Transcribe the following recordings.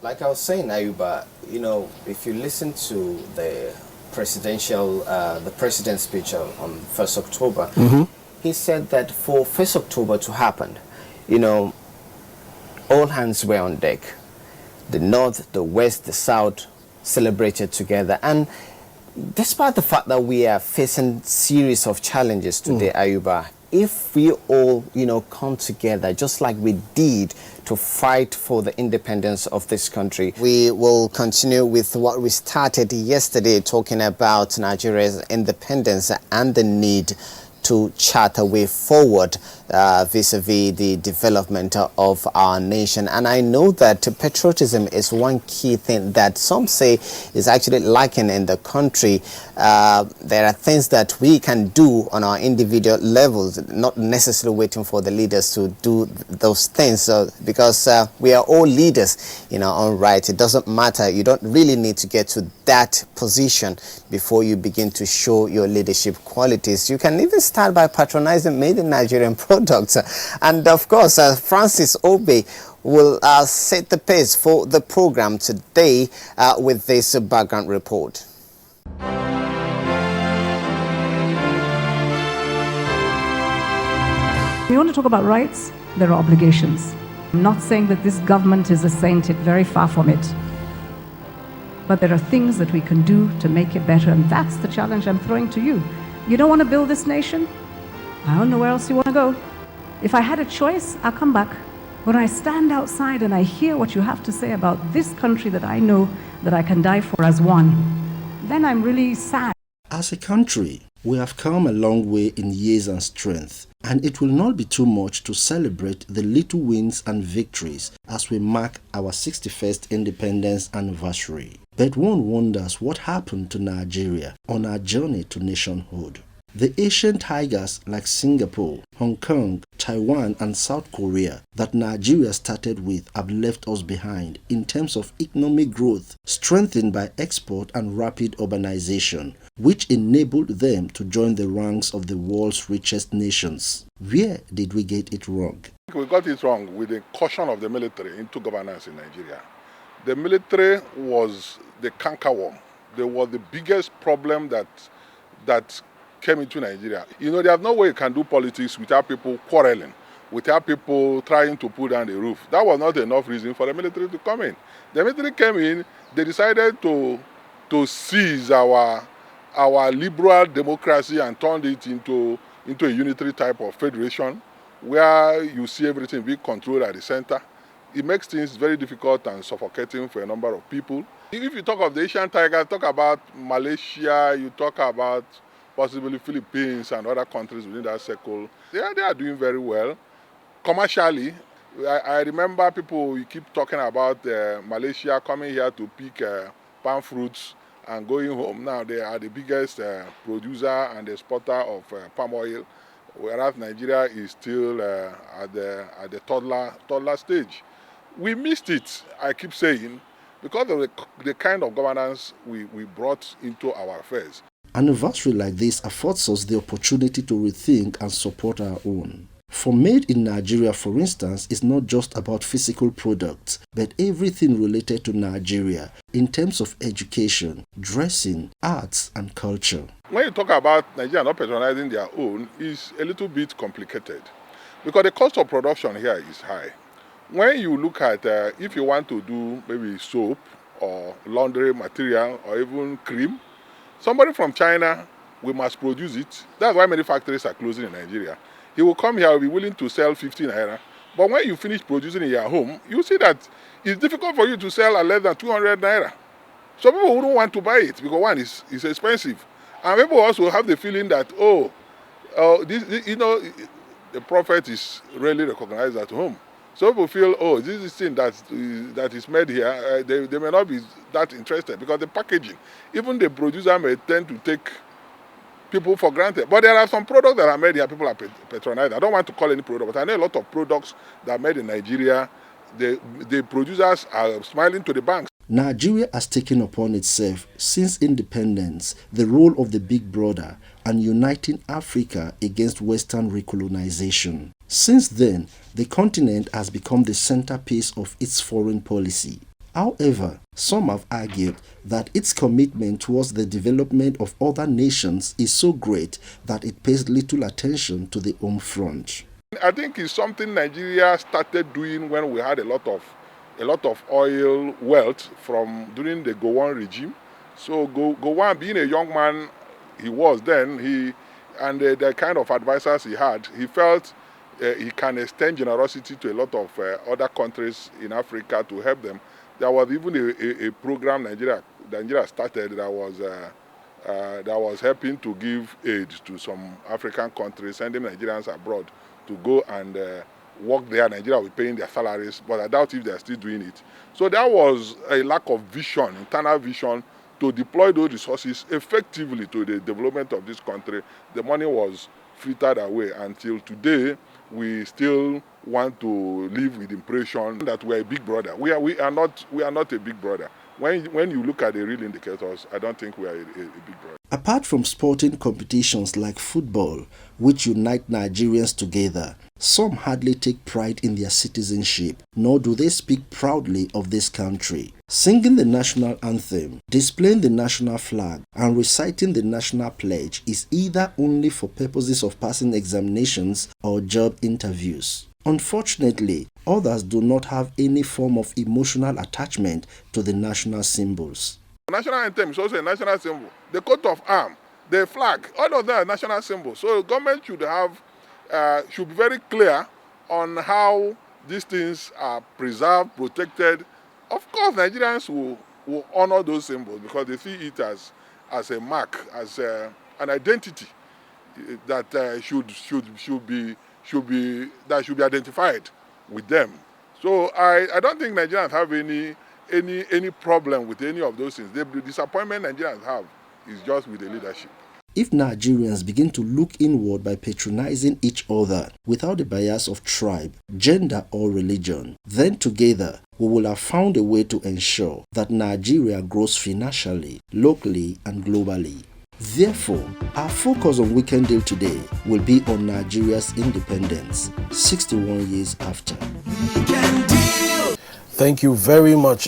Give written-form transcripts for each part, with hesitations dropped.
Like I was saying, Ayuba, if you listen to the president's speech on 1st October, he said that for 1st October to happen, all hands were on deck. The North, the West, the South celebrated together. And despite the fact that we are facing series of challenges today, Ayuba, if we all, come together, just like we did to fight for the independence of this country, we will continue with what we started yesterday, talking about Nigeria's independence and the need to chart a way forward vis-a-vis the development of our nation. And I know that patriotism is one key thing that some say is actually lacking in the country. There are things that we can do on our individual levels, not necessarily waiting for the leaders to do those things, because we are all leaders in our own right. It doesn't matter. You don't really need to get to that position before you begin to show your leadership qualities. You can even start by patronizing made in Nigerian products. And of course, Francis Obe will set the pace for the program today with this background report. We want to talk about rights, there are obligations. I'm not saying that this government is a saint, very far from it. But there are things that we can do to make it better, and that's the challenge I'm throwing to you. You don't want to build this nation? I don't know where else you want to go. If I had a choice, I'll come back. When I stand outside and I hear what you have to say about this country that I know that I can die for as one, then I'm really sad. As a country, we have come a long way in years and strength, and it will not be too much to celebrate the little wins and victories as we mark our 61st independence anniversary. But one wonders what happened to Nigeria on our journey to nationhood. The Asian tigers like Singapore, Hong Kong, Taiwan and South Korea that Nigeria started with have left us behind in terms of economic growth, strengthened by export and rapid urbanization, which enabled them to join the ranks of the world's richest nations. Where did we get it wrong? We got it wrong with the caution of the military into governance in Nigeria. The military was the cankerworm. They were the biggest problem that came into Nigeria. There's no way you can do politics without people quarreling, without people trying to pull down the roof. That was not enough reason for the military to come in. The military came in, they decided to seize our liberal democracy and turned it into a unitary type of federation where you see everything being controlled at the center. It makes things very difficult and suffocating for a number of people. If you talk of the Asian tigers, talk about Malaysia, you talk about possibly Philippines and other countries within that circle, they are doing very well. Commercially, I remember people, you keep talking about Malaysia coming here to pick palm fruits and going home. Now they are the biggest producer and exporter of palm oil, whereas Nigeria is still at the toddler stage. We missed it, I keep saying, because of the kind of governance we brought into our affairs. An anniversary like this affords us the opportunity to rethink and support our own. For Made in Nigeria, for instance, is not just about physical products, but everything related to Nigeria in terms of education, dressing, arts, and culture. When you talk about Nigeria not patronizing their own, it's a little bit complicated because the cost of production here is high. When you look at if you want to do maybe soap or laundry material or even cream, somebody from China, we must produce it. That's why many factories are closing in Nigeria. He will come here, will be willing to sell 15 naira But when you finish producing in your home, you see that it's difficult for you to sell at less than 200 naira. Some people wouldn't want to buy it because one is expensive. And people also have the feeling that, this, the prophet is really recognized at home. So people feel, this is thing that is made here, they may not be that interested because the packaging, even the producer may tend to take people for granted. But there are some products that are made here, people are patronized. I don't want to call any product, but I know a lot of products that are made in Nigeria, the producers are smiling to the banks. Nigeria has taken upon itself since independence the role of the big brother and uniting Africa against Western recolonization. Since then, the continent has become the centerpiece of its foreign policy. However, some have argued that its commitment towards the development of other nations is so great that it pays little attention to the home front. I think it's something Nigeria started doing when we had a lot of oil wealth from during the Gowon regime. So Gowon, being a young man he was then, and the kind of advisors he had, he felt he can extend generosity to a lot of other countries in Africa to help them. There was even a program Nigeria started that was helping to give aid to some African countries, sending Nigerians abroad to go and work there. Nigeria was paying their salaries, but I doubt if they are still doing it. So there was a lack of vision, internal vision, to deploy those resources effectively to the development of this country. The money was frittered away until today. We still want to live with the impression that we are a big brother. We are not a big brother. When you look at the real indicators, I don't think we are a big brother. Apart from sporting competitions like football, which unite Nigerians together, some hardly take pride in their citizenship, nor do they speak proudly of this country. Singing the national anthem, displaying the national flag, and reciting the national pledge is either only for purposes of passing examinations or job interviews. Unfortunately, others do not have any form of emotional attachment to the national symbols. The national anthem is also a national symbol. The coat of arms, the flag, all of that are national symbols. So the government should be very clear on how these things are preserved, protected. Of course, Nigerians will honor those symbols because they see it as a mark, as an identity that should be identified with them. So I don't think Nigerians have any problem with any of those things. The disappointment Nigerians have is just with the leadership. If Nigerians begin to look inward by patronizing each other without the bias of tribe, gender or religion, then together we will have found a way to ensure that Nigeria grows financially, locally and globally. Therefore, our focus on Weekend Deal today will be on Nigeria's independence, 61 years after. Thank you very much,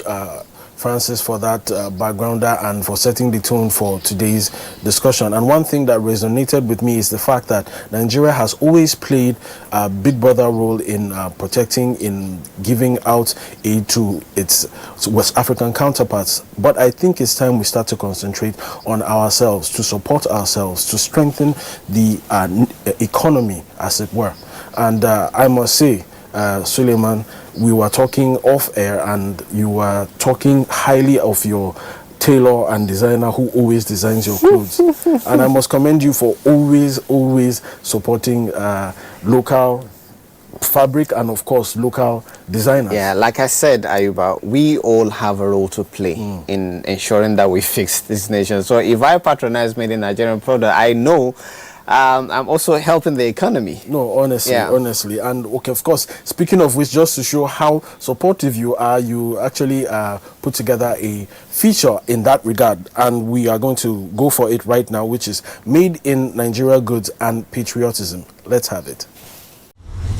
Francis, for that backgrounder and for setting the tone for today's discussion. And one thing that resonated with me is the fact that Nigeria has always played a big brother role in protecting, in giving out aid to its West African counterparts. But I think it's time we start to concentrate on ourselves, to support ourselves, to strengthen the economy, as it were. And I must say, Suleiman, we were talking off air and you were talking highly of your tailor and designer who always designs your clothes. And I must commend you for always supporting local fabric and of course local designers. Yeah, like I said, Ayuba, we all have a role to play in ensuring that we fix this nation. So if I patronize made in Nigerian product, I know I'm also helping the economy. No, honestly. And okay, of course, speaking of which, just to show how supportive you are, you actually put together a feature in that regard. And we are going to go for it right now, which is Made in Nigeria Goods and Patriotism. Let's have it.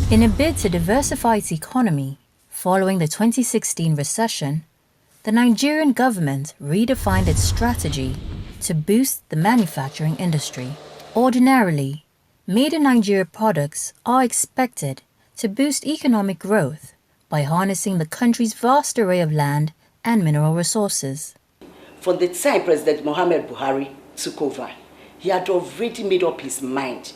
In a bid to diversify its economy, following the 2016 recession, the Nigerian government redefined its strategy to boost the manufacturing industry. Ordinarily, made in Nigeria products are expected to boost economic growth by harnessing the country's vast array of land and mineral resources. From the time President Muhammad Buhari took over, he had already made up his mind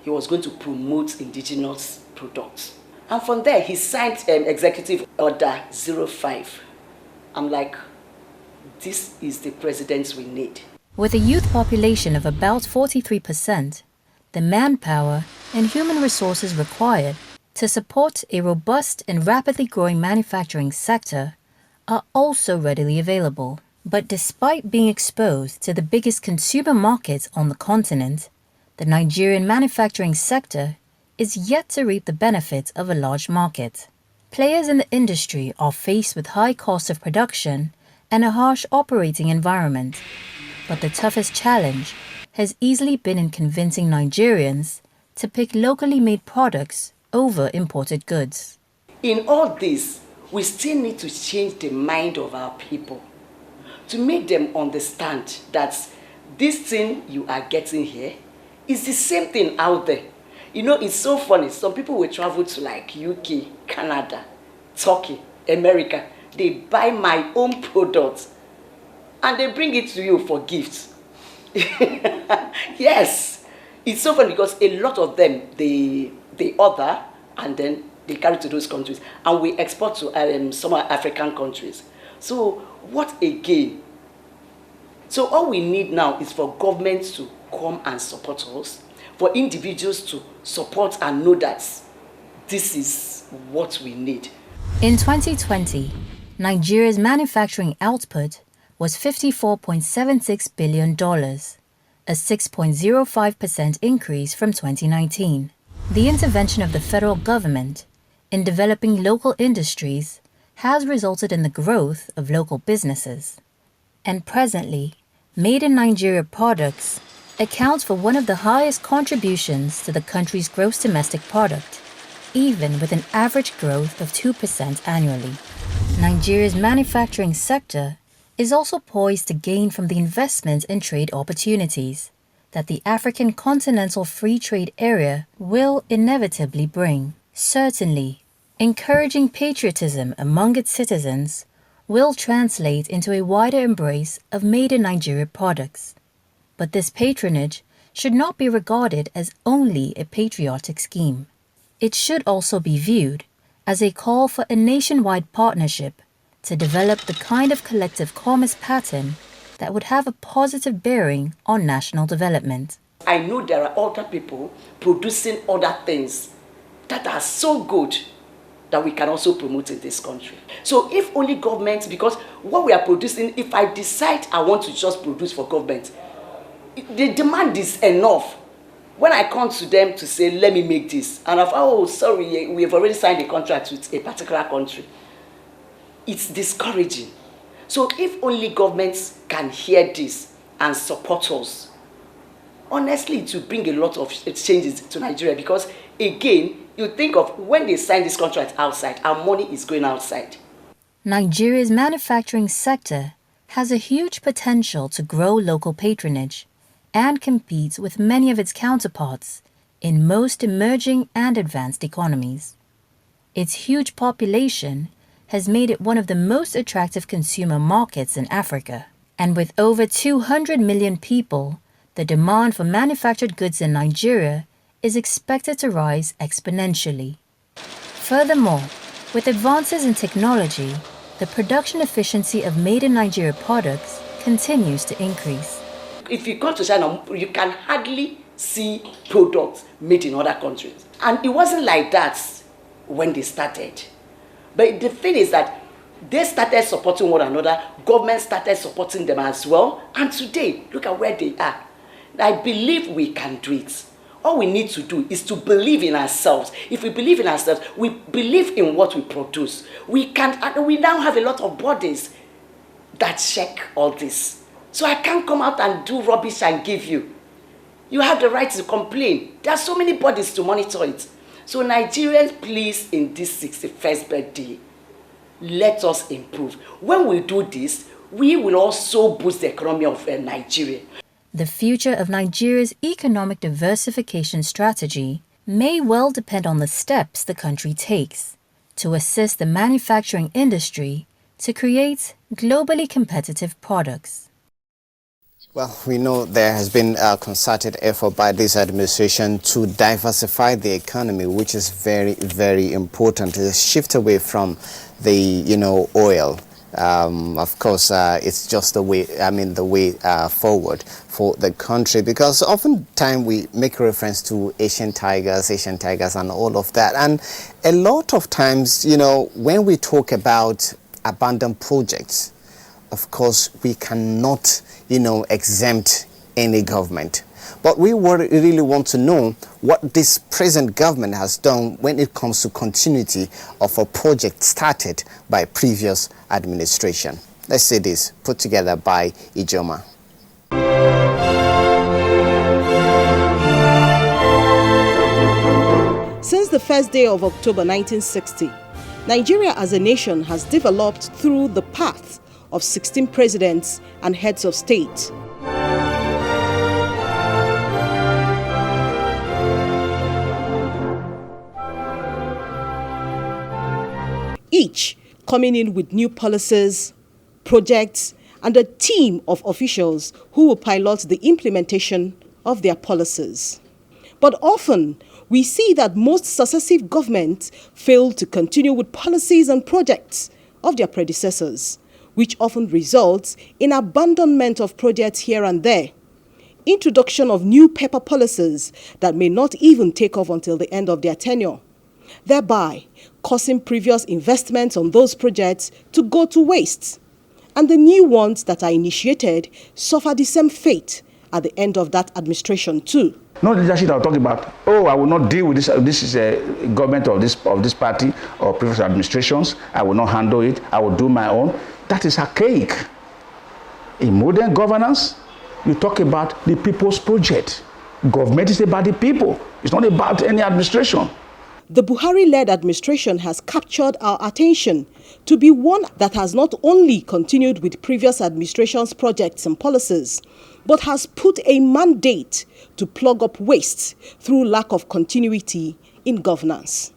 he was going to promote indigenous products. And from there, he signed Executive Order 05. I'm like, this is the president we need. With a youth population of about 43%, the manpower and human resources required to support a robust and rapidly growing manufacturing sector are also readily available. But despite being exposed to the biggest consumer markets on the continent, the Nigerian manufacturing sector is yet to reap the benefits of a large market. Players in the industry are faced with high costs of production and a harsh operating environment. But the toughest challenge has easily been in convincing Nigerians to pick locally made products over imported goods. In all this, we still need to change the mind of our people to make them understand that this thing you are getting here is the same thing out there. You know, it's so funny. Some people will travel to like UK, Canada, Turkey, America. They buy my own products and they bring it to you for gifts. Yes, it's so funny because a lot of them, they order and then they carry to those countries. And we export to some African countries. So what again? So all we need now is for governments to come and support us, for individuals to support and know that this is what we need. In 2020, Nigeria's manufacturing output was $54.76 billion, a 6.05% increase from 2019. The intervention of the federal government in developing local industries has resulted in the growth of local businesses. And presently, Made in Nigeria products account for one of the highest contributions to the country's gross domestic product, even with an average growth of 2% annually. Nigeria's manufacturing sector is also poised to gain from the investment and trade opportunities that the African Continental Free Trade Area will inevitably bring. Certainly, encouraging patriotism among its citizens will translate into a wider embrace of Made in Nigeria products. But this patronage should not be regarded as only a patriotic scheme. It should also be viewed as a call for a nationwide partnership to develop the kind of collective commerce pattern that would have a positive bearing on national development. I know there are other people producing other things that are so good that we can also promote in this country. So if only government, because what we are producing, if I decide I want to just produce for government, the demand is enough. When I come to them to say, let me make this, and if, oh, sorry, we have already signed a contract with a particular country, it's discouraging. So if only governments can hear this and support us, honestly, it will bring a lot of changes to Nigeria, because again, you think of when they sign this contract outside, our money is going outside. Nigeria's manufacturing sector has a huge potential to grow local patronage and compete with many of its counterparts in most emerging and advanced economies. Its huge population has made it one of the most attractive consumer markets in Africa. And with over 200 million people, the demand for manufactured goods in Nigeria is expected to rise exponentially. Furthermore, with advances in technology, the production efficiency of Made in Nigeria products continues to increase. If you go to China, you can hardly see products made in other countries. And it wasn't like that when they started. But the thing is that they started supporting one another, government started supporting them as well, and today, look at where they are. I believe we can do it. All we need to do is to believe in ourselves. If we believe in ourselves, we believe in what we produce. We now have a lot of bodies that check all this. So I can't come out and do rubbish and give you. You have the right to complain. There are so many bodies to monitor it. So Nigerians, please, in this 61st birthday, let us improve. When we do this, we will also boost the economy of Nigeria. The future of Nigeria's economic diversification strategy may well depend on the steps the country takes to assist the manufacturing industry to create globally competitive products. Well, we know there has been a concerted effort by this administration to diversify the economy, which is very, very important. A shift away from the, oil. Of course, it's just the way forward for the country, because oftentimes we make reference to Asian tigers and all of that. And a lot of times, when we talk about abandoned projects, of course, we cannot, exempt any government. But we really want to know what this present government has done when it comes to continuity of a project started by previous administration. Let's see this, put together by Ijoma. Since the first day of October 1960, Nigeria as a nation has developed through the path of 16 presidents and heads of state. Each coming in with new policies, projects, and a team of officials who will pilot the implementation of their policies. But often, we see that most successive governments fail to continue with policies and projects of their predecessors, which often results in abandonment of projects here and there, introduction of new paper policies that may not even take off until the end of their tenure, thereby causing previous investments on those projects to go to waste. And the new ones that are initiated suffer the same fate at the end of that administration too. No leadership that will talk about, I will not deal with this. This is a government of this party or previous administrations. I will not handle it. I will do my own. That is archaic. In modern governance, you talk about the people's project. Government is about the people. It's not about any administration. The Buhari-led administration has captured our attention to be one that has not only continued with previous administration's projects and policies, but has put a mandate to plug up waste through lack of continuity in governance.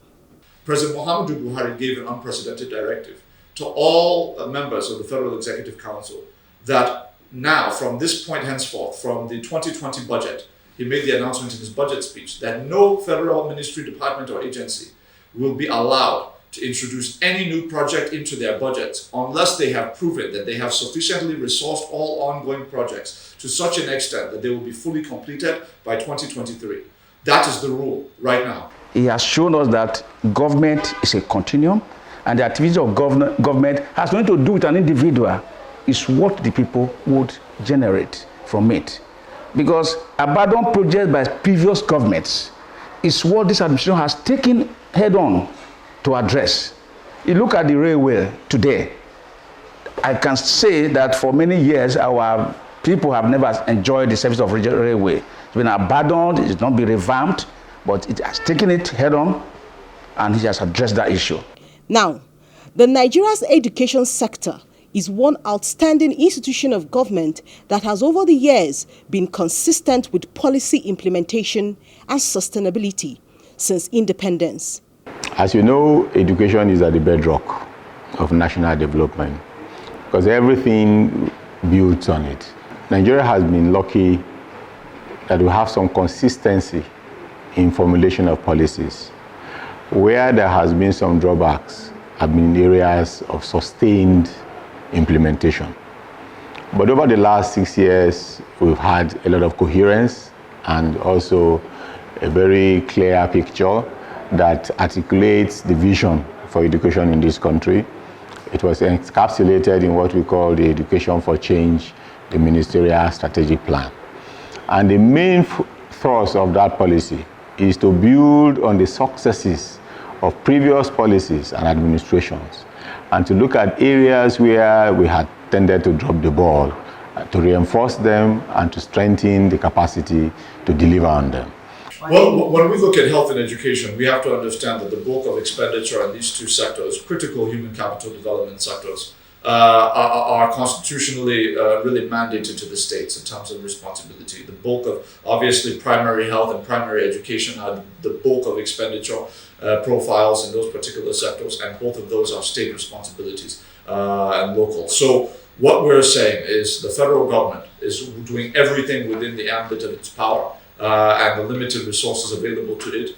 President Muhammadu Buhari gave an unprecedented directive to all members of the Federal Executive Council that now, from this point henceforth, from the 2020 budget, he made the announcement in his budget speech that no federal ministry, department, or agency will be allowed to introduce any new project into their budgets unless they have proven that they have sufficiently resourced all ongoing projects to such an extent that they will be fully completed by 2023. That is the rule right now. He has shown us that government is a continuum, and the activity of government has nothing to do with an individual. It's what the people would generate from it. Because abandoned projects by previous governments is what this administration has taken head on to address. You look at the railway today, I can say that for many years our people have never enjoyed the service of railway. It's been abandoned, it's not been revamped, but it has taken it head on and he has addressed that issue. Now, the Nigeria's education sector is one outstanding institution of government that has over the years been consistent with policy implementation and sustainability since independence. As you know, education is at the bedrock of national development because everything builds on it. Nigeria has been lucky that we have some consistency in formulation of policies. Where there has been some drawbacks have been in areas of sustained implementation. But over the last 6 years, we've had a lot of coherence and also a very clear picture that articulates the vision for education in this country. It was encapsulated in what we call the Education for Change, the Ministerial Strategic Plan. And the main thrust of that policy is to build on the successes of previous policies and administrations and to look at areas where we had tended to drop the ball, to reinforce them and to strengthen the capacity to deliver on them. Well, when we look at health and education, we have to understand that the bulk of expenditure on these two sectors, critical human capital development sectors, are constitutionally really mandated to the states in terms of responsibility. The bulk of, obviously, primary health and primary education are the bulk of expenditure profiles in those particular sectors, and both of those are state responsibilities and local. So What we're saying is the federal government is doing everything within the ambit of its power and the limited resources available to it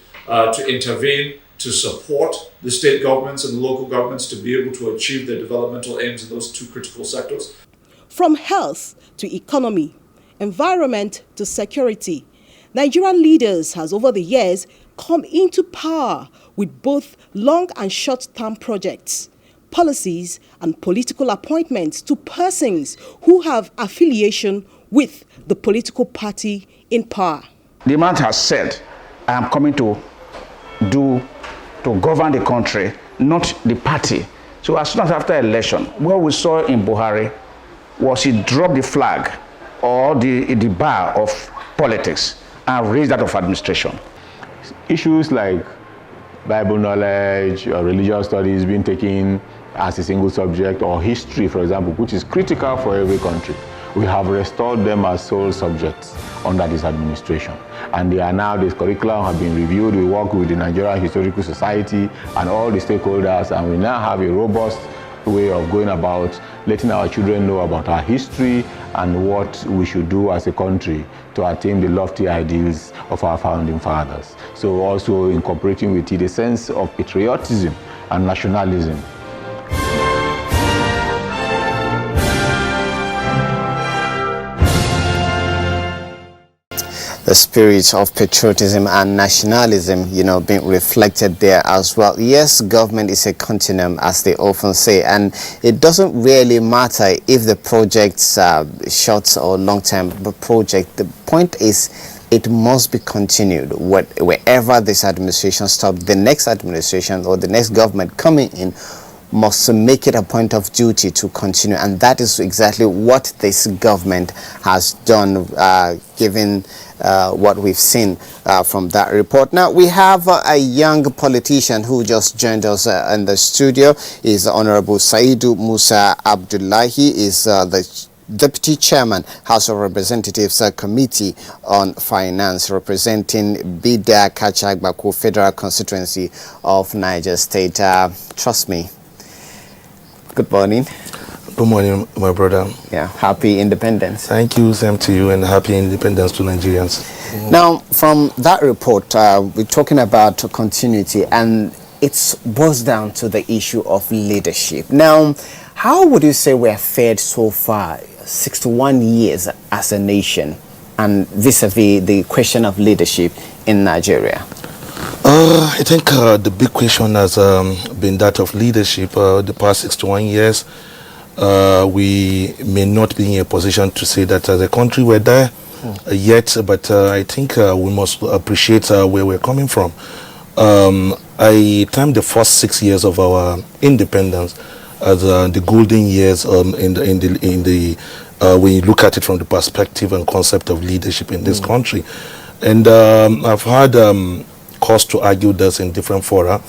to intervene, to support the state governments and the local governments to be able to achieve their developmental aims in those two critical sectors. From health to economy, environment to security, Nigerian leaders has over the years come into power with both long and short-term projects, policies and political appointments to persons who have affiliation with the political party in power. The man has said, I am coming to govern the country, not the party. So as soon as after election, what we saw in Buhari was he dropped the flag or the bar of politics and raised that of administration. Issues like Bible knowledge or religious studies being taken as a single subject, or history, for example, which is critical for every country, we have restored them as sole subjects under this administration. And they are now, this curriculum have been reviewed. We work with the Nigerian Historical Society and all the stakeholders, and we now have a robust way of going about letting our children know about our history and what we should do as a country to attain the lofty ideals of our founding fathers. So also incorporating with it a sense of patriotism and nationalism. The spirit of patriotism and nationalism, being reflected there as well. Yes, government is a continuum, as they often say, and it doesn't really matter if the project's short or long-term project. The point is, it must be continued. Wherever this administration stops, the next administration or the next government coming in must make it a point of duty to continue, and that is exactly what this government has done, given what we've seen from that report. Now we have a young politician who just joined us in the studio. Is Honorable Saidu Musa Abdullahi, is the Deputy Chairman, House of Representatives Committee on Finance, representing Bida Kachagbako Federal Constituency of Niger State. Trust me. Good morning. Good morning, my brother. Yeah, happy independence. Thank you, same to you, and happy independence to Nigerians. Now, from that report, we're talking about continuity, and it boils down to the issue of leadership. Now, how would you say we're fared so far, 61 years as a nation, and vis-a-vis the question of leadership in Nigeria? I think the big question has been that of leadership. The past 61 years, we may not be in a position to say that as a country we're there yet, but I think we must appreciate where we're coming from. I termed the first 6 years of our independence as the golden years when you look at it from the perspective and concept of leadership in this country. And I've had cause to argue this in different fora,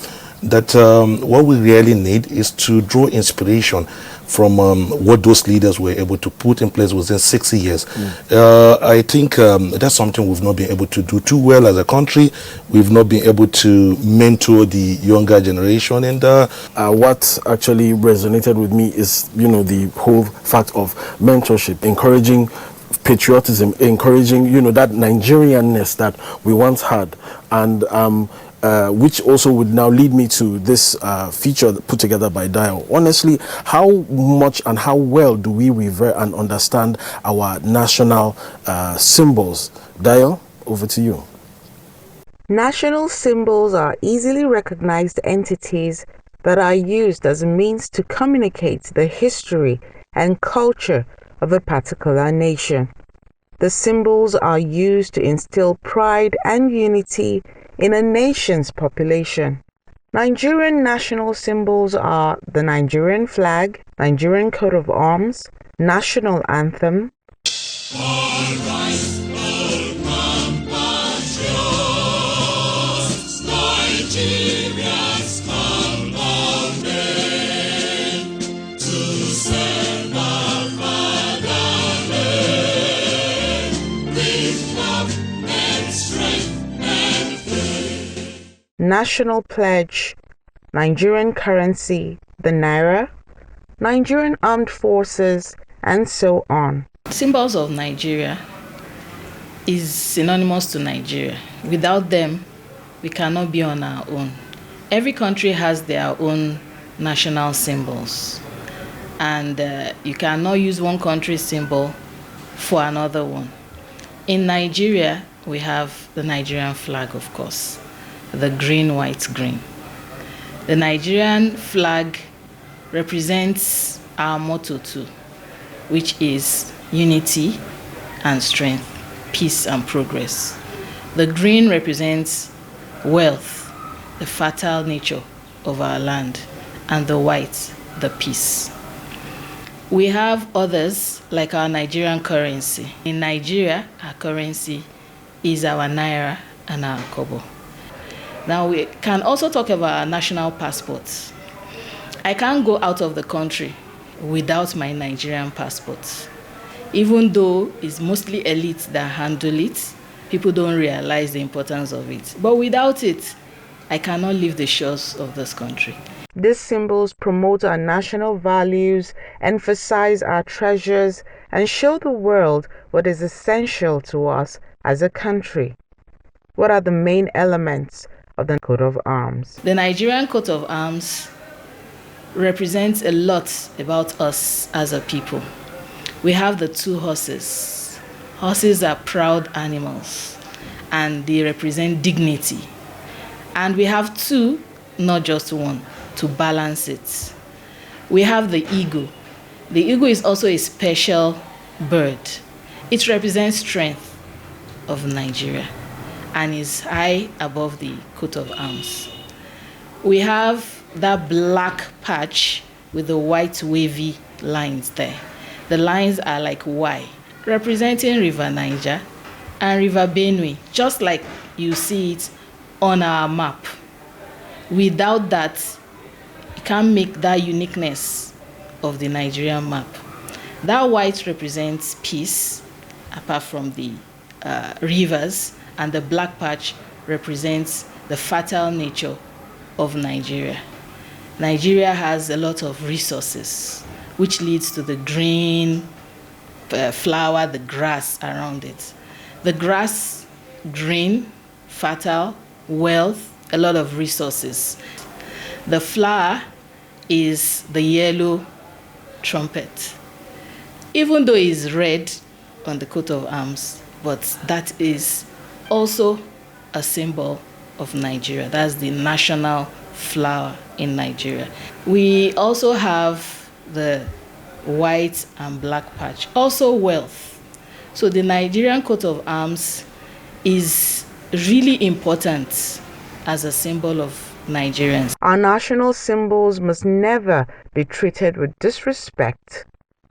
that what we really need is to draw inspiration from what those leaders were able to put in place within 60 years. I think that's something we've not been able to do too well as a country. We've not been able to mentor the younger generation. And what actually resonated with me is, the whole fact of mentorship, encouraging patriotism, encouraging, that Nigerianness that we once had, and which also would now lead me to this feature put together by Dial. Honestly, how much and how well do we revere and understand our national symbols? Dial, over to you. National symbols are easily recognized entities that are used as a means to communicate the history and culture of a particular nation. The symbols are used to instill pride and unity in a nation's population. Nigerian national symbols are the Nigerian flag, Nigerian coat of arms, national anthem. All right, old compatriots, Nigerians come on men to serve our fatherland with love and strength and faith. National pledge, Nigerian currency, the naira, Nigerian armed forces, and so on. Symbols of Nigeria is synonymous to Nigeria. Without them, we cannot be on our own. Every country has their own national symbols, and you cannot use one country's symbol for another one. In Nigeria, we have the Nigerian flag, of course, the green, white, green. The Nigerian flag represents our motto too, which is unity and strength, peace and progress. The green represents wealth, the fertile nature of our land, and the white, the peace. We have others like our Nigerian currency. In Nigeria, our currency is our naira and our kobo. Now we can also talk about our national passports. I can't go out of the country without my Nigerian passport. Even though it's mostly elites that handle it, people don't realize the importance of it. But without it, I cannot leave the shores of this country. These symbols promote our national values, emphasize our treasures, and show the world what is essential to us as a country. What are the main elements of the coat of arms? The Nigerian coat of arms represents a lot about us as a people. We have the two horses. Horses are proud animals, and they represent dignity. And we have two, not just one, to balance it. We have the eagle. The eagle is also a special bird. It represents strength of Nigeria and is high above the coat of arms. We have that black patch with the white wavy lines there. The lines are like Y, representing River Niger and River Benue, just like you see it on our map. Without that, you can't make that uniqueness of the Nigerian map. That white represents peace, apart from the rivers, and the black patch represents the fertile nature of Nigeria. Nigeria has a lot of resources, which leads to the green flower, the grass around it. The grass, green, fertile, wealth, a lot of resources. The flower is the yellow trumpet. Even though it's red on the coat of arms, but that is also a symbol of Nigeria. That's the national flower in Nigeria. We also have the white and black patch, also wealth. So the Nigerian coat of arms is really important as a symbol of Nigerians. Our national symbols must never be treated with disrespect,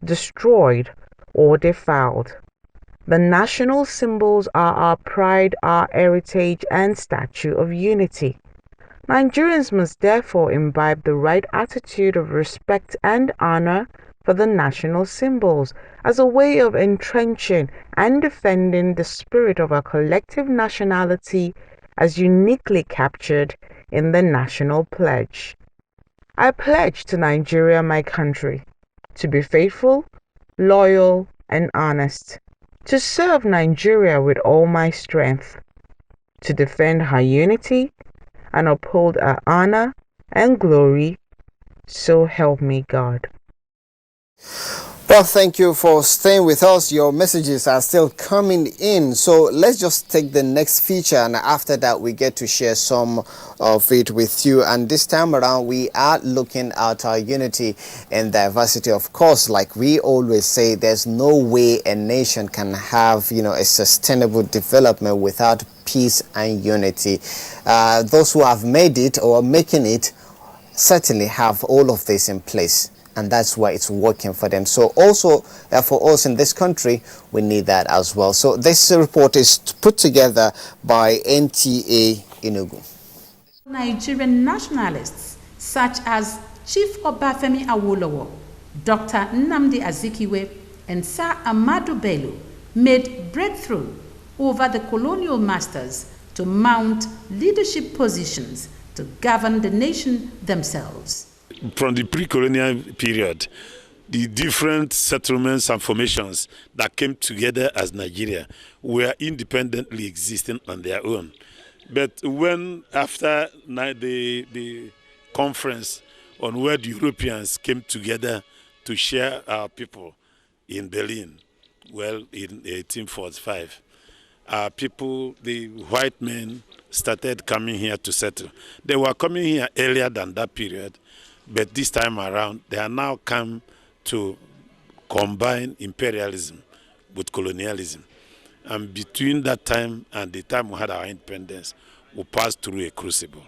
destroyed, or defiled. The national symbols are our pride, our heritage, and statue of unity. Nigerians must therefore imbibe the right attitude of respect and honor for the national symbols as a way of entrenching and defending the spirit of our collective nationality as uniquely captured in the national pledge. I pledge to Nigeria, my country, to be faithful, loyal, and honest, to serve Nigeria with all my strength, to defend her unity and uphold her honor and glory. So help me God. Well, thank you for staying with us. Your messages are still coming in. So let's just take the next feature, and after that we get to share some of it with you. And this time around we are looking at our unity and diversity. Of course, like we always say, there's no way a nation can have, a sustainable development without peace and unity. Those who have made it or are making it certainly have all of this in place, and that's why it's working for them. So also for us in this country, we need that as well. So this report is put together by NTA Enugu. Nigerian nationalists such as Chief Obafemi Awolowo, Dr. Nnamdi Azikiwe, and Sir Amadu Bello made breakthrough over the colonial masters to mount leadership positions to govern the nation themselves. From the pre-colonial period, the different settlements and formations that came together as Nigeria were independently existing on their own. But when after the conference on where the Europeans came together to share our people in Berlin, well, in 1845, our people, the white men, started coming here to settle. They were coming here earlier than that period, but this time around, they are now come to combine imperialism with colonialism. And between that time and the time we had our independence, we passed through a crucible.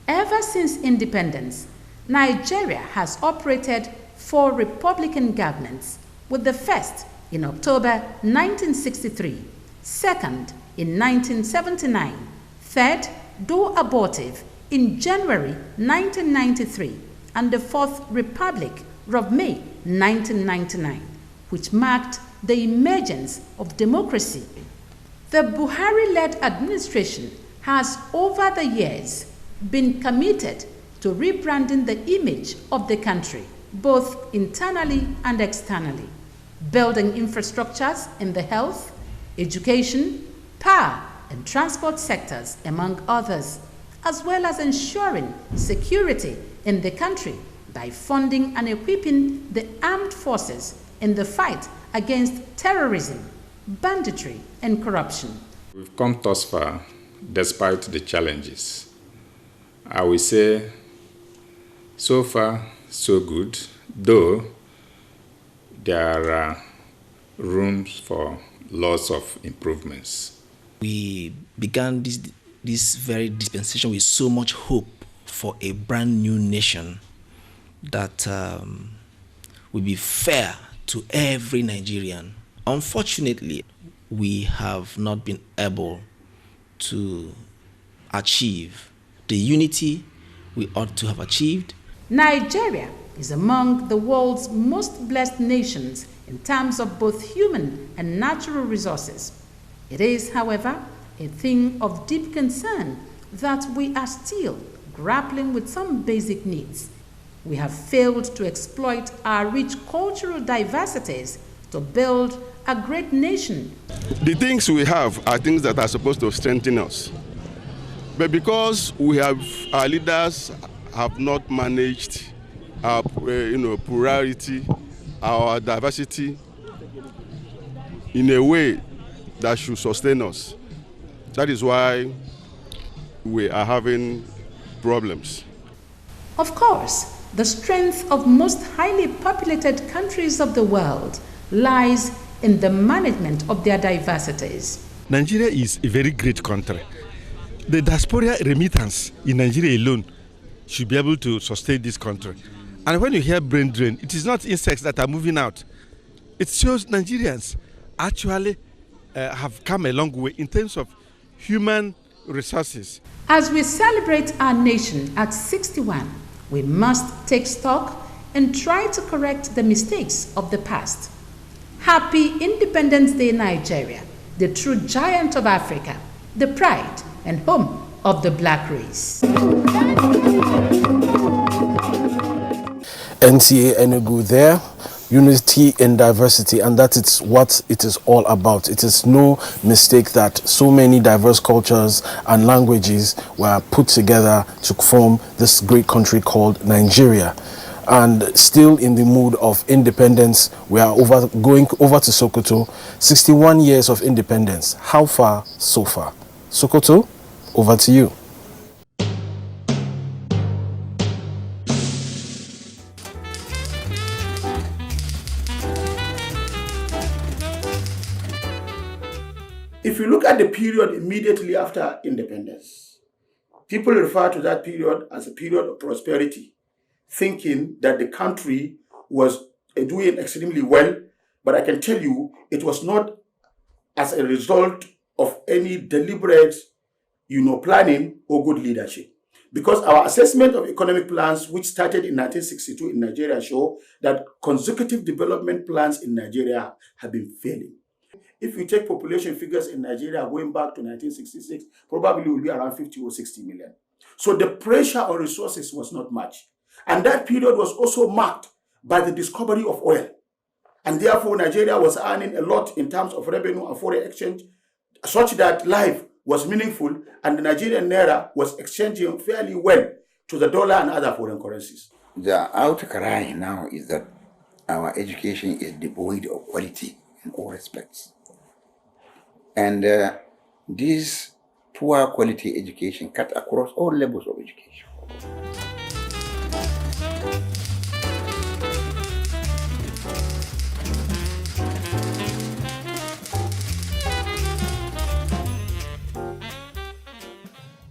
Ever since independence, Nigeria has operated 4 republican governments, with the first in October 1963, second in 1979, third, though abortive, in January 1993, and the Fourth Republic of May 1999, which marked the emergence of democracy. The Buhari-led administration has over the years been committed to rebranding the image of the country, both internally and externally, building infrastructures in the health, education, power, and transport sectors, among others, as well as ensuring security in the country by funding and equipping the armed forces in the fight against terrorism, banditry, and corruption. We've come thus far despite the challenges. I will say, so far, so good, though there are rooms for lots of improvements. We began this very dispensation with so much hope for a brand new nation that will be fair to every Nigerian. Unfortunately, we have not been able to achieve the unity we ought to have achieved. Nigeria is among the world's most blessed nations in terms of both human and natural resources. It is, however, a thing of deep concern that we are still grappling with some basic needs. We have failed to exploit our rich cultural diversities to build a great nation. The things we have are things that are supposed to strengthen us. But because our leaders have not managed our plurality, our diversity in a way that should sustain us, that is why we are having problems. Of course, the strength of most highly populated countries of the world lies in the management of their diversities. Nigeria is a very great country. The diaspora remittance in Nigeria alone should be able to sustain this country. And when you hear brain drain, it is not insects that are moving out. It shows Nigerians actually have come a long way in terms of human resources. As we celebrate our nation at 61, we must take stock and try to correct the mistakes of the past. Happy Independence Day, Nigeria, the true giant of Africa, the pride and home of the black race. NTA Enugu there, unity in diversity, and that is what it is all about. It is no mistake that so many diverse cultures and languages were put together to form this great country called Nigeria. And still in the mood of independence, we are going over to Sokoto. 61 years of independence. How far, so far? Sokoto, over to you. If you look at the period immediately after independence, people refer to that period as a period of prosperity, thinking that the country was doing extremely well, but I can tell you it was not as a result of any deliberate, planning or good leadership. Because our assessment of economic plans, which started in 1962 in Nigeria, show that consecutive development plans in Nigeria have been failing. If you take population figures in Nigeria going back to 1966, probably will be around 50 or 60 million. So the pressure on resources was not much. And that period was also marked by the discovery of oil. And therefore, Nigeria was earning a lot in terms of revenue and foreign exchange, such that life was meaningful and the Nigerian naira was exchanging fairly well to the dollar and other foreign currencies. The outcry now is that our education is devoid of quality in all respects. And this poor quality education cut across all levels of education.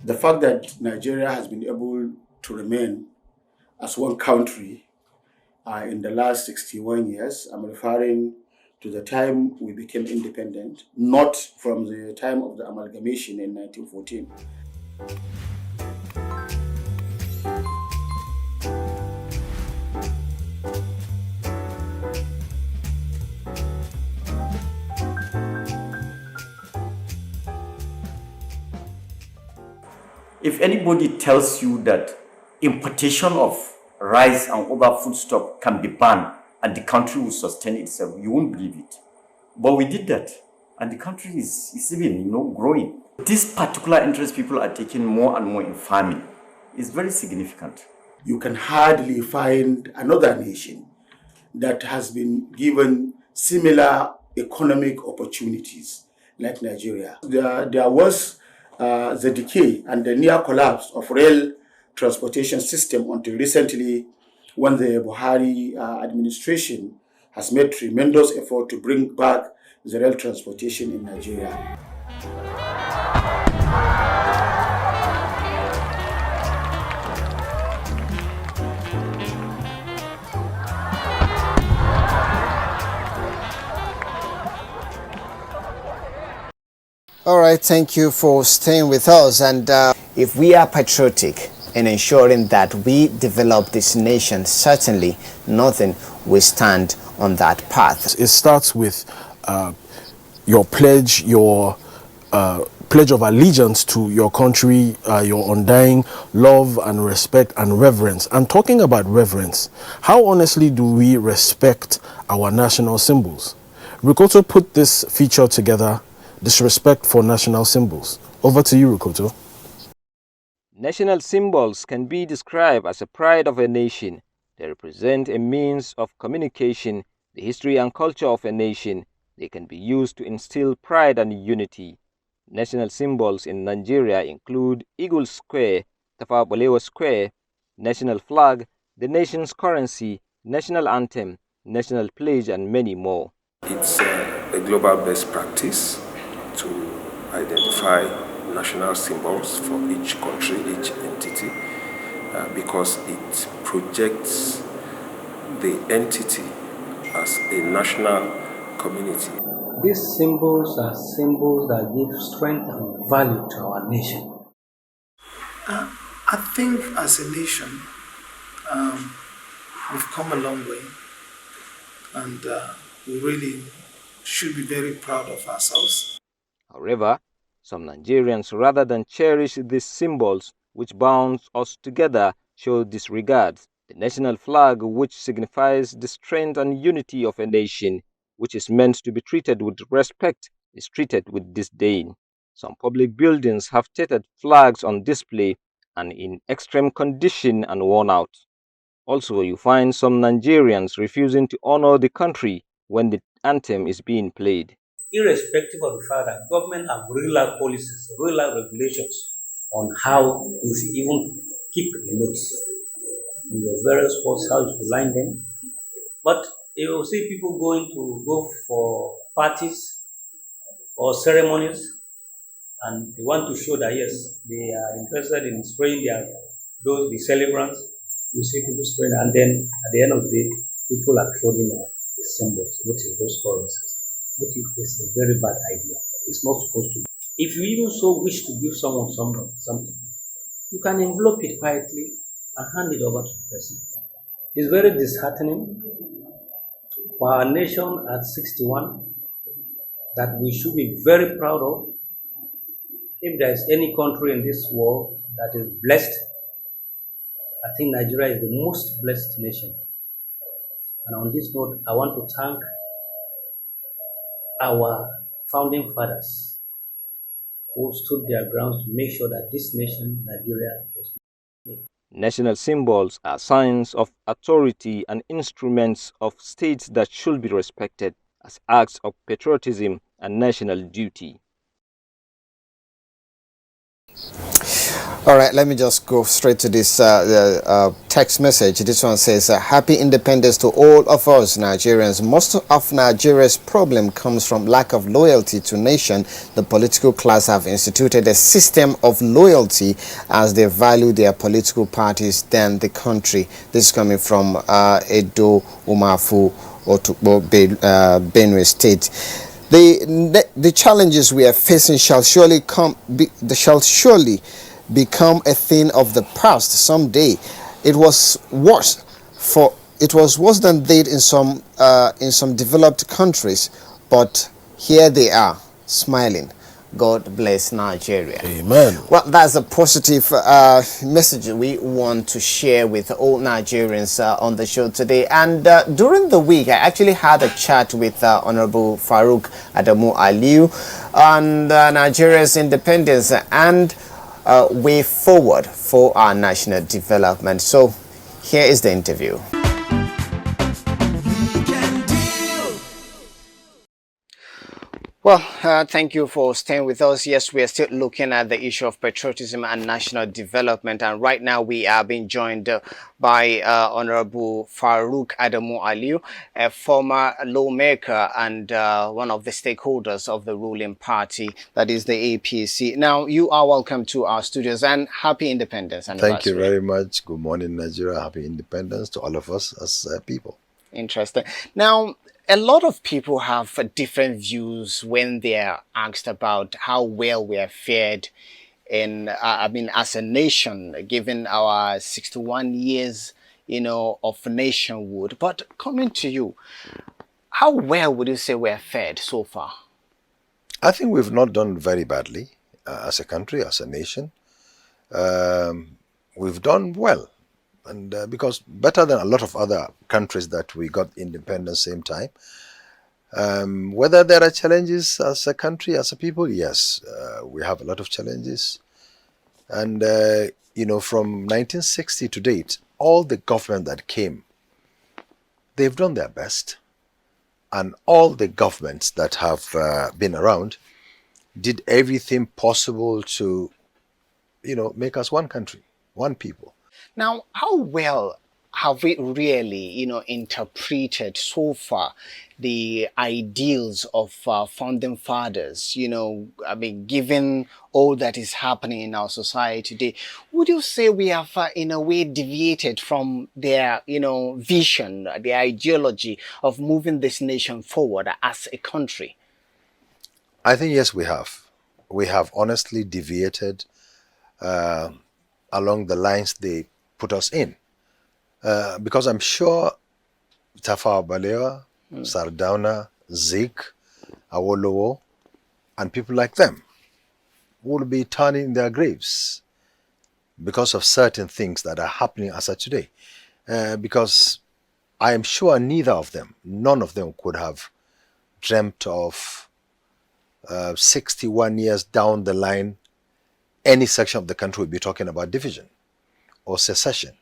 The fact that Nigeria has been able to remain as one country in the last 61 years, I'm referring to the time we became independent, not from the time of the amalgamation in 1914. If anybody tells you that importation of rice and other foodstuff can be banned and the country will sustain itself, you won't believe it. But we did that, and the country is even, growing. This particular interest people are taking more and more in farming is very significant. You can hardly find another nation that has been given similar economic opportunities like Nigeria. There was the decay and the near collapse of rail transportation system until recently, when the Buhari administration has made tremendous effort to bring back the rail transportation in Nigeria. All right, thank you for staying with us. And if we are patriotic in ensuring that we develop this nation, certainly nothing will stand on that path. It starts with your pledge, your pledge of allegiance to your country, your undying love and respect and reverence. And talking about reverence, how honestly do we respect our national symbols? Rukoto put this feature together, disrespect for national symbols. Over to you, Rukoto. National symbols can be described as a pride of a nation. They represent a means of communication, the history and culture of a nation. They can be used to instill pride and unity. National symbols in Nigeria include Eagle Square, Tafawa Balewa Square, national flag, the nation's currency, national anthem, national pledge, and many more. It's a global best practice to identify national symbols for each country, each entity, because it projects the entity as a national community. These symbols are symbols that give strength and value to our nation. I think as a nation, we've come a long way, and we really should be very proud of ourselves. However, some Nigerians, rather than cherish these symbols which bound us together, show disregard. The national flag, which signifies the strength and unity of a nation, which is meant to be treated with respect, is treated with disdain. Some public buildings have tattered flags on display and in extreme condition and worn out. Also, you find some Nigerians refusing to honor the country when the anthem is being played. Irrespective of the fact that government have real-life policies, real-life regulations on how you should even keep the notes in the various spots, how you should line them. But you will see people go for parties or ceremonies, and they want to show that yes, they are interested in spraying the celebrants. You see people spraying, and then at the end of the day, people are clothing the symbols, which is those currencies. Which is a very bad idea. It's not supposed to be. If you even so wish to give someone something, you can envelope it quietly and hand it over to the person. It's very disheartening for our nation at 61 that we should be very proud of. If there is any country in this world that is blessed, I think Nigeria is the most blessed nation. And on this note, I want to thank our founding fathers who stood their grounds to make sure that this nation, Nigeria, was made. National symbols are signs of authority and instruments of states that should be respected as acts of patriotism and national duty. All right, let me just go straight to this text message. This one says, Happy Independence to all of us Nigerians. Most of Nigeria's problem comes from lack of loyalty to nation. The political class have instituted a system of loyalty as they value their political parties than the country. This is coming from Edo Umafu, Otukbo, Benue State. The challenges we are facing shall surely become a thing of the past someday. It was worse than that in some developed countries, but here they are smiling. God bless Nigeria. Amen. Well, that's a positive message we want to share with all Nigerians on the show today. And during the week, I actually had a chat with Honorable Farouk Adamu Aliu on Nigeria's independence and way forward for our national development. So here is the interview. Well, thank you for staying with us. Yes, we are still looking at the issue of patriotism and national development. And right now we are being joined by Honorable Farouk Adamu Aliu, a former lawmaker and one of the stakeholders of the ruling party, that is the APC. Now, you are welcome to our studios and happy independence anniversary. Thank you very much. Good morning, Nigeria. Happy independence to all of us as people. Interesting. Now, a lot of people have different views when they are asked about how well we are fared in, as a nation, given our 61 years, of nationhood. But coming to you, how well would you say we are fared so far? I think we've not done very badly as a country, as a nation. We've done well. And because better than a lot of other countries that we got independence same time. Whether there are challenges as a country, as a people, yes, we have a lot of challenges. And, from 1960 to date, all the government that came, they've done their best. And all the governments that have been around did everything possible to, make us one country, one people. Now, how well have we really, interpreted so far the ideals of founding fathers, given all that is happening in our society today? Would you say we have, in a way, deviated from their, vision, their ideology of moving this nation forward as a country? I think, yes, we have. We have honestly deviated along the lines they put us in. Because I'm sure Tafawa Balewa, Sardauna, Zik, Awolowo, and people like them will be turning in their graves because of certain things that are happening as of today. Because I am sure none of them could have dreamt of 61 years down the line, any section of the country will be talking about division or secession.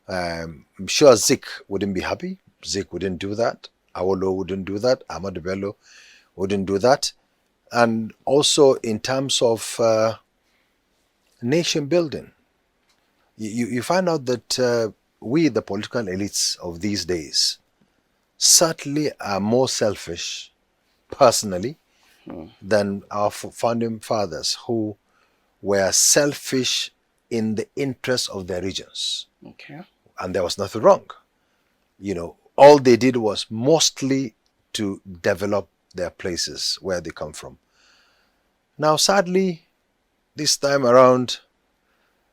I'm sure Zik wouldn't be happy. Zik wouldn't do that. Awolowo wouldn't do that. Ahmadu Bello wouldn't do that. And also in terms of nation building, you find out that we, the political elites of these days, certainly are more selfish personally than our founding fathers, who were selfish in the interest of their regions. Okay. And there was nothing wrong. All they did was mostly to develop their places where they come from. Now, sadly, this time around,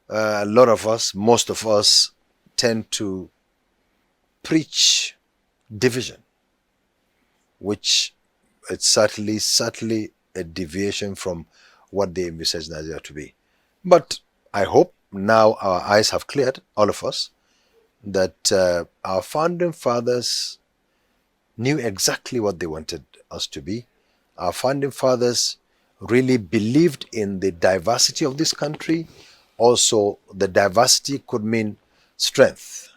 most of us tend to preach division, which it's certainly a deviation from what they envisage Nigeria to be. But I hope now our eyes have cleared, all of us, that our founding fathers knew exactly what they wanted us to be. Our founding fathers really believed in the diversity of this country. Also, the diversity could mean strength.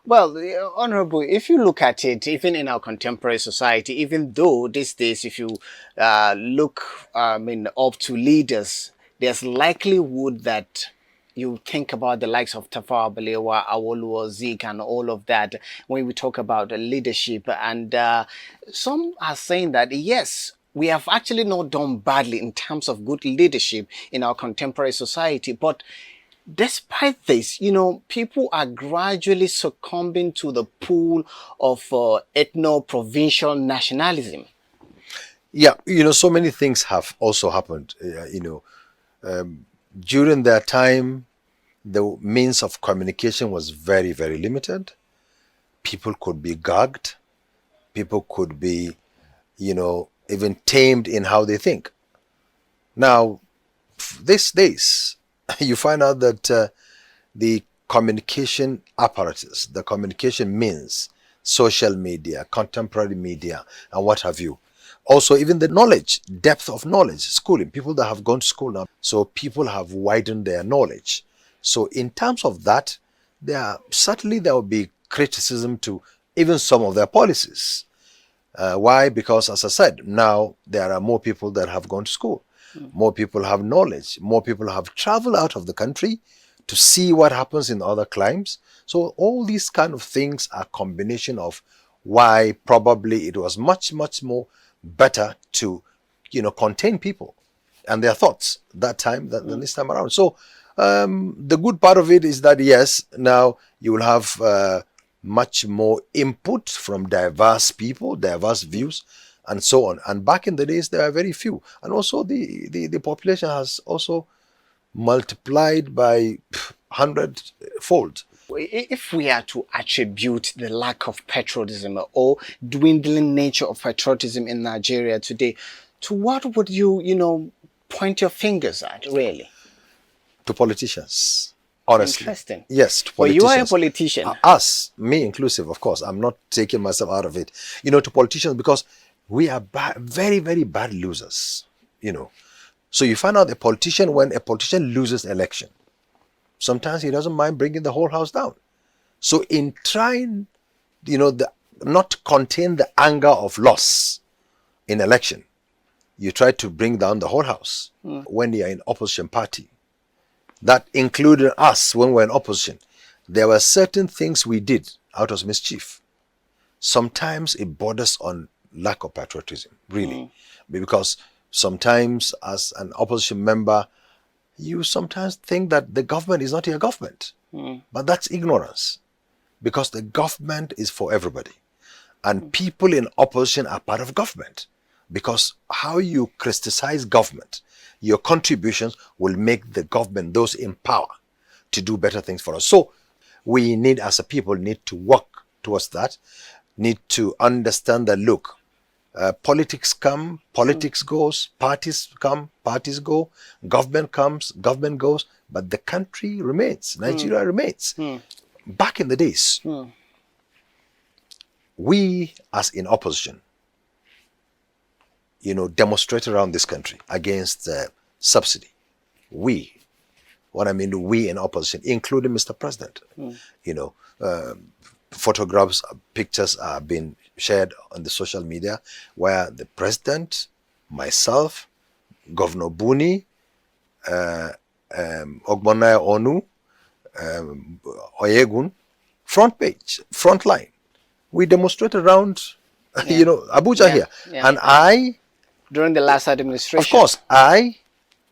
Well, Honorable, if you look at it, even in our contemporary society, even though these days, if you look, up to leaders, there's likelihood that you think about the likes of Tafawa Balewa, Awolowo, Zik, and all of that when we talk about leadership. And some are saying that, yes, we have actually not done badly in terms of good leadership in our contemporary society, but despite this, people are gradually succumbing to the pool of ethno-provincial nationalism. Yeah, so many things have also happened. During their time, the means of communication was very, very limited. People could be gagged. People could be, even tamed in how they think. Now, these days, you find out that the communication apparatus, the communication means, social media, contemporary media, and what have you. Also, even the knowledge, depth of knowledge, schooling, people that have gone to school now. So people have widened their knowledge. So in terms of that, certainly there will be criticism to even some of their policies. Why? Because, as I said, now there are more people that have gone to school. More people have knowledge. More people have traveled out of the country to see what happens in other climes. So all these kind of things are a combination of why probably it was much, much more better to, contain people and their thoughts that time than this time around. So the good part of it is that, yes, now you will have much more input from diverse people, diverse views, and so on. And back in the days, there are very few. And also the population has also multiplied by 100-fold. If we are to attribute the lack of patriotism or dwindling nature of patriotism in Nigeria today, to what would you, point your fingers at, really? To politicians, honestly. Interesting. Yes, to politicians. Well, you are a politician. Us, me inclusive, of course. I'm not taking myself out of it. To politicians, because we are very, very bad losers, So you find out when a politician loses election, sometimes he doesn't mind bringing the whole house down. So in trying, not to contain the anger of loss in election, you try to bring down the whole house. When you are in opposition party, that included us when we were in opposition, there were certain things we did out of mischief. Sometimes it borders on lack of patriotism, really. Because sometimes as an opposition member, you sometimes think that the government is not your government. But that's ignorance. Because the government is for everybody. And people in opposition are part of government. Because how you criticize government, your contributions will make the government, those in power, to do better things for us. So we need, as a people, need to work towards that, need to understand that, look, politics come, politics goes, parties come, parties go, government comes, government goes, but the country remains, Nigeria remains. Back in the days, we, as in opposition, demonstrated around this country against subsidy. We in opposition, including Mr. President. Photographs, pictures are being shared on the social media where the president, myself, Governor Buni, Ogbonnaya Onu, Oyegun, front page, front line. We demonstrated around, Abuja here. And I... During the last administration. Of course,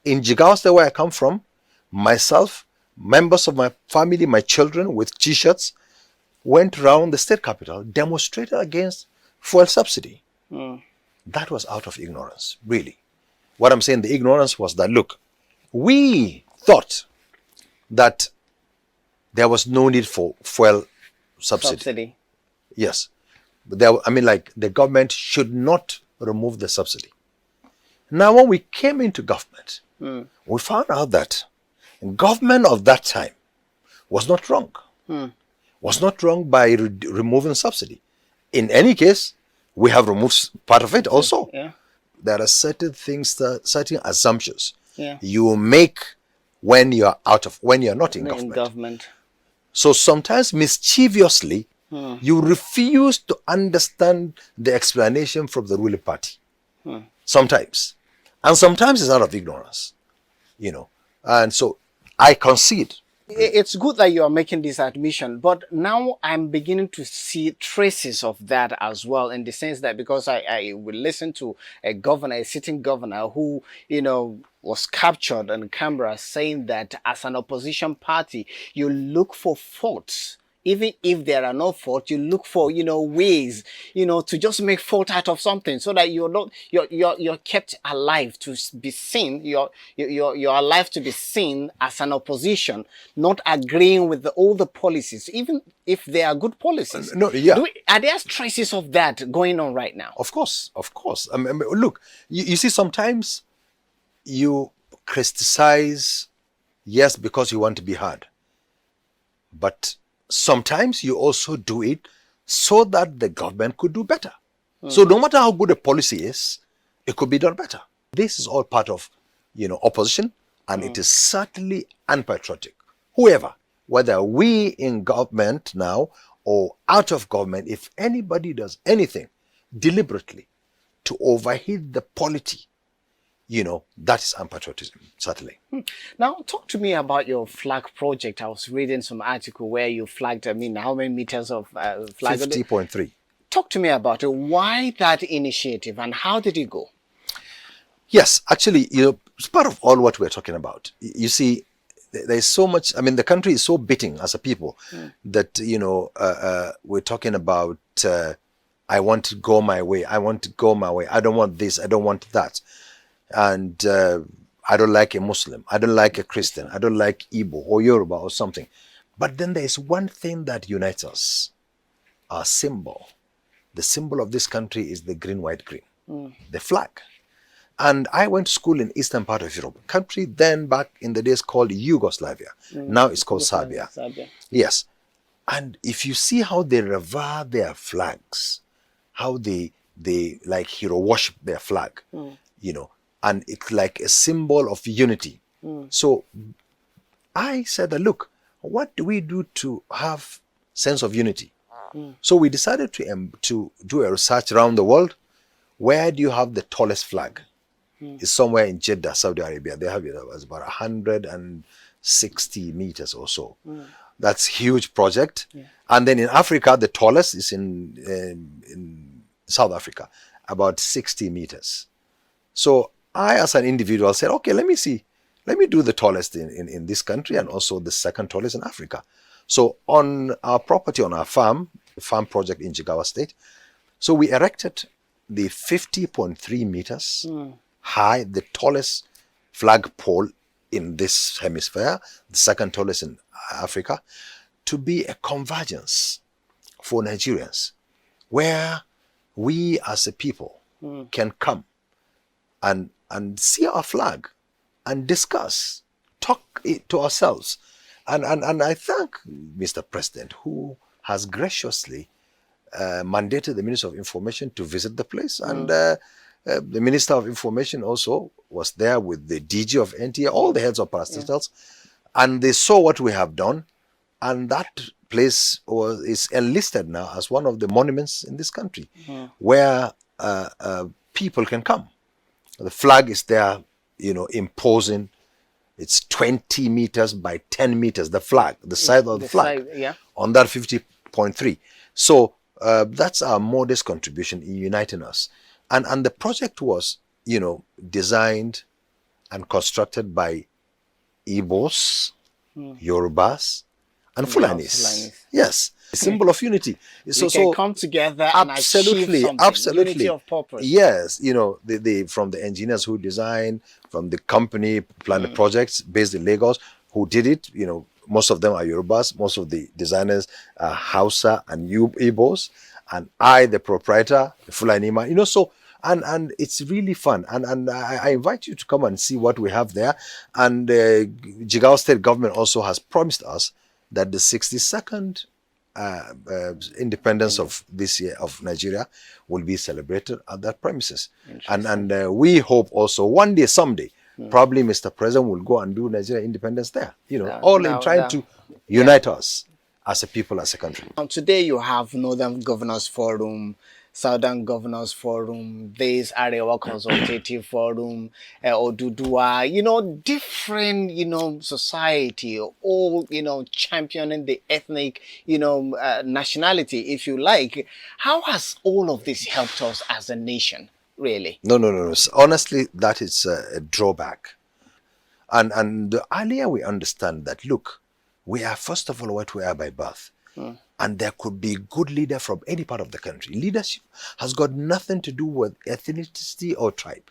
in Jigawa State, where I come from, myself, members of my family, my children with T-shirts, went around the state capital, demonstrated against fuel subsidy. That was out of ignorance, really. What I'm saying, the ignorance was that, look, we thought that there was no need for fuel subsidy. Yes. But the government should not remove the subsidy. Now, when we came into government, we found out that government of that time was not wrong. was not wrong by removing subsidy. In any case, we have removed part of it also. Yeah. There are certain things, certain assumptions Yeah. you make when you're not in government. So sometimes mischievously, you refuse to understand the explanation from the ruling party. Sometimes. And sometimes it's out of ignorance, And so I concede. It's good that you are making this admission, but now I'm beginning to see traces of that as well, in the sense that because I will listen to a sitting governor who, was captured in Canberra, saying that as an opposition party, you look for faults. Even if there are no faults, you look for, ways, to just make fault out of something, so that you're kept alive to be seen. You're alive to be seen as an opposition, not agreeing with all the policies, even if they are good policies. Are there traces of that going on right now? Of course. I mean, look, you see, sometimes you criticize, yes, because you want to be heard, but sometimes you also do it so that the government could do better. So no matter how good a policy is, it could be done better. This is all part of, opposition, and it is certainly unpatriotic. Whoever, whether we in government now or out of government, if anybody does anything deliberately to overheat the polity, that is unpatriotism, certainly. Now, talk to me about your flag project. I was reading some article where you flagged, how many meters of flag? 50.3. Talk to me about it. Why that initiative and how did it go? Yes, actually, it's part of all what we're talking about. You see, there's so much, the country is so beating as a people that, we're talking about, I want to go my way. I want to go my way. I don't want this. I don't want that. And I don't like a Muslim. I don't like a Christian. I don't like Igbo or Yoruba or something. But then there is one thing that unites us, our symbol. The symbol of this country is the green, white, green, the flag. And I went to school in eastern part of Europe, country then back in the days called Yugoslavia. Now it's called Serbia. Yes. And if you see how they revere their flags, how they like hero worship their flag, and it's like a symbol of unity. So I said that, look, what do we do to have sense of unity? So we decided to do a research around the world. Where do you have the tallest flag? It's somewhere in Jeddah, Saudi Arabia. They have it as about 160 meters or so. That's a huge project. And then in Africa, the tallest is in South Africa, about 60 meters. So I, as an individual, said, okay, let me see. Let me do the tallest in this country and also the second tallest in Africa. So on our property, on our farm project in Jigawa State, so we erected the 50.3 meters high, the tallest flagpole in this hemisphere, the second tallest in Africa, to be a convergence for Nigerians, where we as a people can come and see our flag and discuss, talk it to ourselves. And I thank Mr. President, who has graciously mandated the Minister of Information to visit the place. And the Minister of Information also was there with the DG of NTA, all the heads of parastatals, and they saw what we have done. And that place is enlisted now as one of the monuments in this country, where people can come. The flag is there, imposing. It's 20 meters by 10 meters, the flag, the size of the flag, on that 50.3. So that's our modest contribution in uniting us. And the project was, designed and constructed by Igbos, Yorubas, and Fulanis. Yes, a symbol of unity. We can come together and achieve something. Unity of purpose. Yes, from the engineers who designed, from the company planned the projects based in Lagos, who did it. Most of them are Yorubas. Most of the designers are Hausa and Igbos, and I, the proprietor, the Fulani man. So. And it's really fun. And I invite you to come and see what we have there. And Jigawa State government also has promised us that the 62nd independence of this year of Nigeria will be celebrated at that premises. And we hope also one day, someday, probably Mr. President will go and do Nigeria independence there. You know, all in trying to unite us as a people, as a country. Today you have Northern Governors Forum, Southern Governors Forum, this Arewa Consultative Forum, Odudua, you know, different, you know, society, all, you know, championing the ethnic, you know, nationality, if you like. How has all of this helped us as a nation, really? No. Honestly, that is a drawback. And the earlier we understand that, look, we are first of all what we are by birth. And there could be good leader from any part of the country. Leadership has got nothing to do with ethnicity or tribe.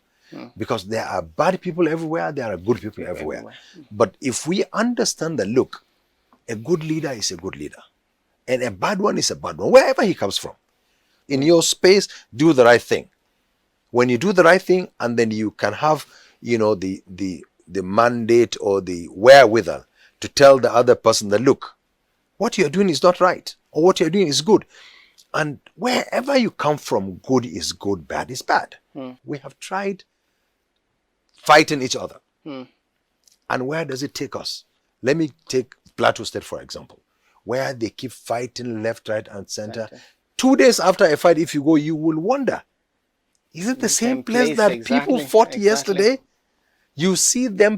Because there are bad people everywhere, there are good people everywhere. But if we understand that, look, a good leader is a good leader. And a bad one is a bad one, wherever he comes from. In your space, do the right thing. When you do the right thing, and then you can have, you know, the mandate or the wherewithal to tell the other person that, look, what you're doing is not right, or what you're doing is good. And wherever you come from, good is good, bad is bad. We have tried fighting each other. And where does it take us? Let me take Plateau State, for example, where they keep fighting left, right, and center. 2 days after a fight, if you go, you will wonder, is it the same place that people fought yesterday? You see them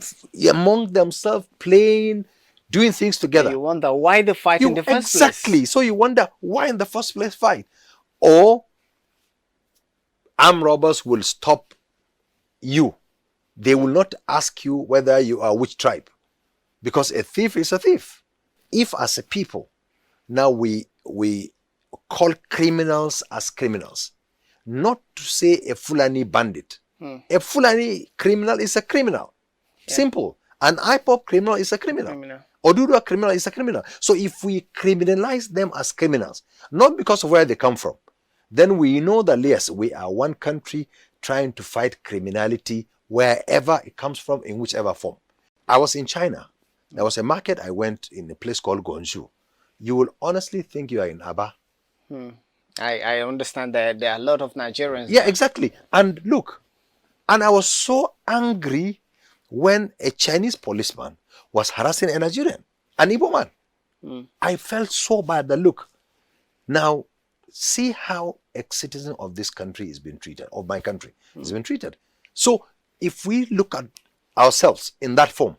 among themselves playing, doing things together. You wonder why the fight in the first place. Exactly. So you wonder why in the first place fight. Or armed robbers will stop you. They will not ask you whether you are which tribe. Because a thief is a thief. If as a people, now we call criminals as criminals, not to say a Fulani bandit. A Fulani criminal is a criminal. Simple. An IPOP criminal is a criminal. Odudua criminal is a criminal. So if we criminalize them as criminals, not because of where they come from, then we know that, yes, we are one country trying to fight criminality wherever it comes from, in whichever form. I was in China. There was a market I went in a place called Gonju. You will honestly think you are in Aba. I understand that there are a lot of Nigerians. Yeah, exactly. And look, and I was so angry when a Chinese policeman was harassing a Nigerian, an Igbo man. I felt so bad that, look, now see how a citizen of this country is being treated, of my country is being treated. So if we look at ourselves in that form,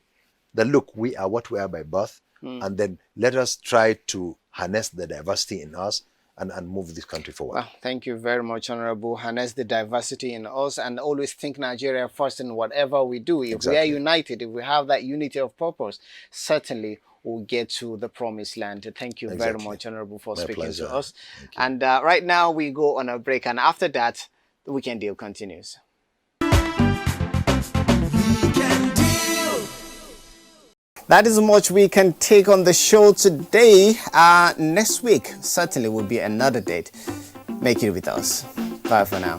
that look, we are what we are by birth, and then let us try to harness the diversity in us and move this country forward. Well, thank you very much, Honorable. Harness the diversity in us and always think Nigeria first in whatever we do. If we are united, if we have that unity of purpose, certainly we'll get to the promised land. Thank you very much, Honorable, for speaking to us. And right now we go on a break, and after that, the Weekend Deal continues. That is much we can take on the show today. Next week certainly will be another date. Make it with us. Bye for now.